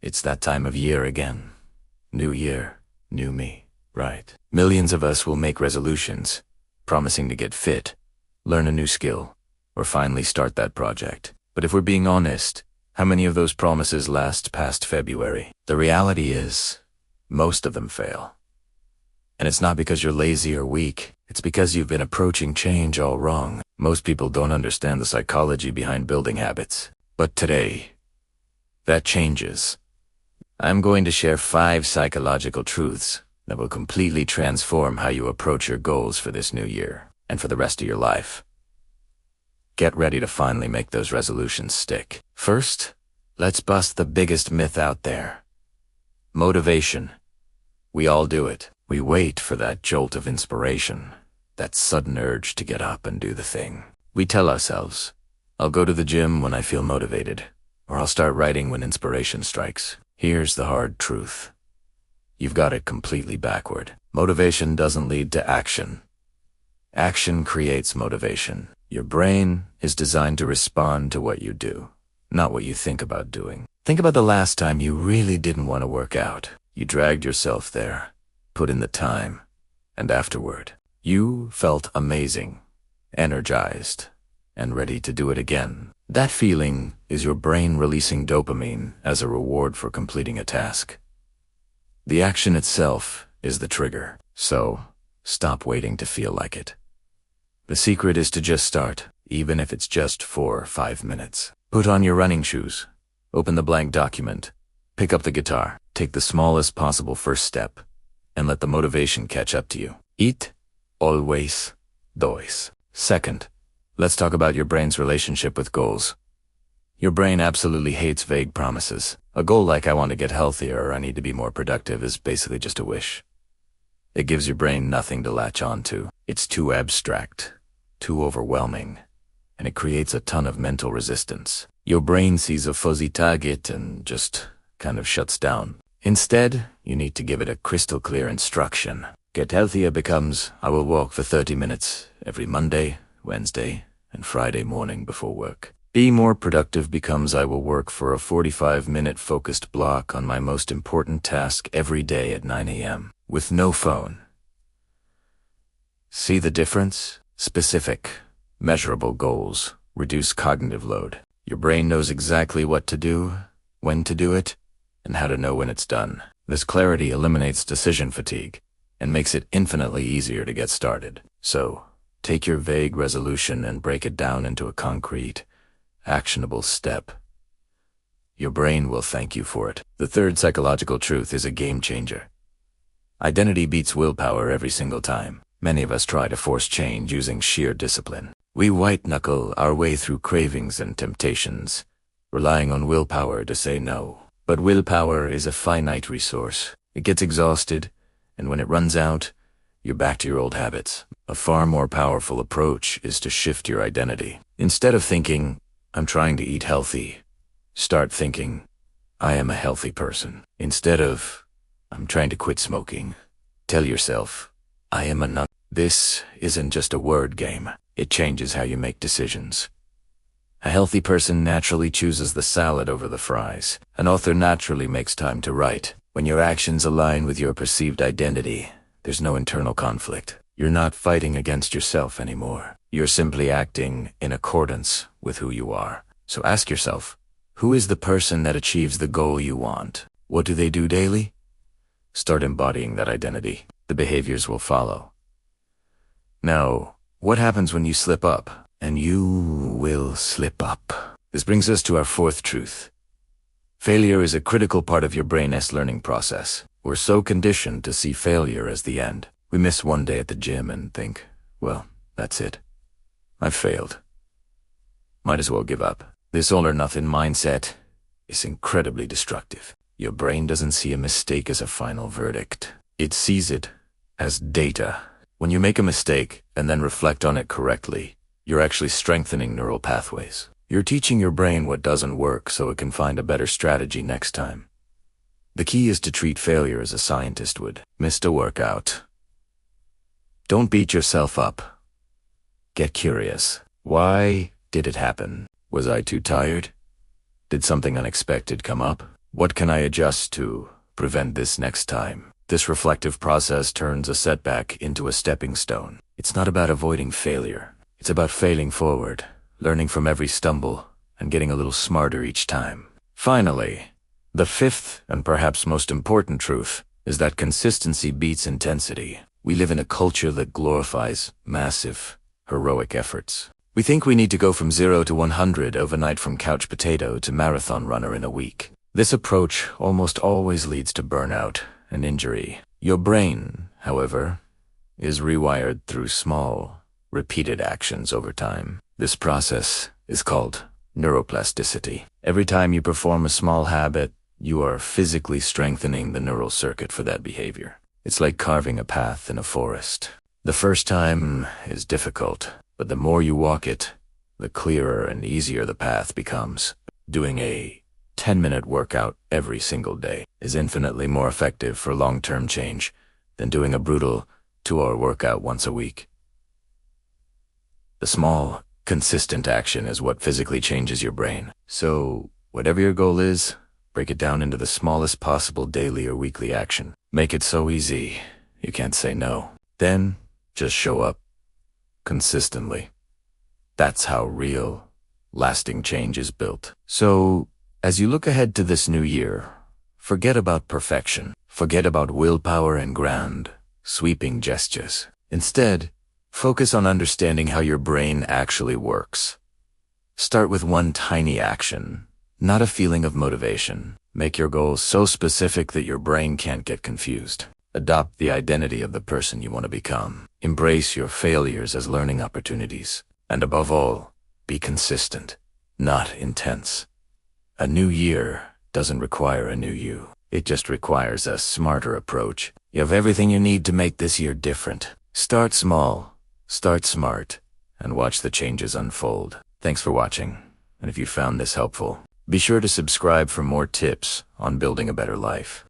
It's that time of year again. New year, new me, right? Millions of us will make resolutions, promising to get fit, learn a new skill, or finally start that project. But if we're being honest, how many of those promises last past February? The reality is, most of them fail. And it's not because you're lazy or weak, it's because you've been approaching change all wrong. Most people don't understand the psychology behind building habits. But today, that changes. I'm going to share 5 psychological truths that will completely transform how you approach your goals for this new year and for the rest of your life. Get ready to finally make those resolutions stick. First, let's bust the biggest myth out there. Motivation. We all do it. We wait for that jolt of inspiration, that sudden urge to get up and do the thing. We tell ourselves, I'll go to the gym when I feel motivated, or I'll start writing when inspiration strikes. Here's the hard truth. You've got it completely backward. Motivation doesn't lead to action. Action creates motivation. Your brain is designed to respond to what you do, not what you think about doing. Think about the last time you really didn't want to work out. You dragged yourself there, put in the time, and afterward, you felt amazing, energized, and ready to do it again. That feeling is your brain releasing dopamine as a reward for completing a task. The action itself is the trigger, so stop waiting to feel like it. The secret is to just start, even if it's just 4 or 5 minutes. Put on your running shoes, open the blank document, pick up the guitar, take the smallest possible first step, and let the motivation catch up to you. Eat, always, dois. Second, let's talk about your brain's relationship with goals. Your brain absolutely hates vague promises. A goal like I want to get healthier or I need to be more productive is basically just a wish. It gives your brain nothing to latch on to. It's too abstract, too overwhelming, and it creates a ton of mental resistance. Your brain sees a fuzzy target and just kind of shuts down. Instead, you need to give it a crystal clear instruction. Get healthier becomes, I will walk for 30 minutes every Monday, Wednesday, and Friday morning before work. Be more productive becomes I will work for a 45-minute focused block on my most important task every day at 9 a.m. with no phone. See the difference? Specific, measurable goals reduce cognitive load. Your brain knows exactly what to do, when to do it, and how to know when it's done. This clarity eliminates decision fatigue and makes it infinitely easier to get started. So, take your vague resolution and break it down into a concrete, actionable step. Your brain will thank you for it. The third psychological truth is a game changer. Identity beats willpower every single time. Many of us try to force change using sheer discipline. We white-knuckle our way through cravings and temptations, relying on willpower to say no. But willpower is a finite resource. It gets exhausted, and when it runs out, you're back to your old habits. A far more powerful approach is to shift your identity. Instead of thinking, I'm trying to eat healthy, start thinking, I am a healthy person. Instead of, I'm trying to quit smoking, tell yourself, I am a nut. This isn't just a word game. It changes how you make decisions. A healthy person naturally chooses the salad over the fries. An author naturally makes time to write. When your actions align with your perceived identity, there's no internal conflict. You're not fighting against yourself anymore. You're simply acting in accordance with who you are. So ask yourself, who is the person that achieves the goal you want? What do they do daily? Start embodying that identity. The behaviors will follow. Now, what happens when you slip up? And you will slip up. This brings us to our fourth truth. Failure is a critical part of your brain's learning process. We're so conditioned to see failure as the end. We miss one day at the gym and think, well, that's it. I've failed. Might as well give up. This all-or-nothing mindset is incredibly destructive. Your brain doesn't see a mistake as a final verdict. It sees it as data. When you make a mistake and then reflect on it correctly, you're actually strengthening neural pathways. You're teaching your brain what doesn't work so it can find a better strategy next time. The key is to treat failure as a scientist would. Missed a workout. Don't beat yourself up. Get curious. Why did it happen? Was I too tired? Did something unexpected come up? What can I adjust to prevent this next time? This reflective process turns a setback into a stepping stone. It's not about avoiding failure. It's about failing forward, learning from every stumble, and getting a little smarter each time. Finally, the fifth and perhaps most important truth is that consistency beats intensity. We live in a culture that glorifies massive, heroic efforts. We think we need to go from 0 to 100 overnight, from couch potato to marathon runner in a week. This approach almost always leads to burnout and injury. Your brain, however, is rewired through small, repeated actions over time. This process is called neuroplasticity. Every time you perform a small habit, you are physically strengthening the neural circuit for that behavior. It's like carving a path in a forest. The first time is difficult, but the more you walk it, the clearer and easier the path becomes. Doing a 10-minute workout every single day is infinitely more effective for long-term change than doing a brutal 2-hour workout once a week. The small, consistent action is what physically changes your brain. So, whatever your goal is, break it down into the smallest possible daily or weekly action. Make it so easy, you can't say no. Then, just show up. Consistently. That's how real, lasting change is built. So, as you look ahead to this new year, forget about perfection. Forget about willpower and grand, sweeping gestures. Instead, focus on understanding how your brain actually works. Start with one tiny action, not a feeling of motivation. Make your goals so specific that your brain can't get confused. Adopt the identity of the person you want to become. Embrace your failures as learning opportunities. And above all, be consistent, not intense. A new year doesn't require a new you. It just requires a smarter approach. You have everything you need to make this year different. Start small, start smart, and watch the changes unfold. Thanks for watching, and if you found this helpful, be sure to subscribe for more tips on building a better life.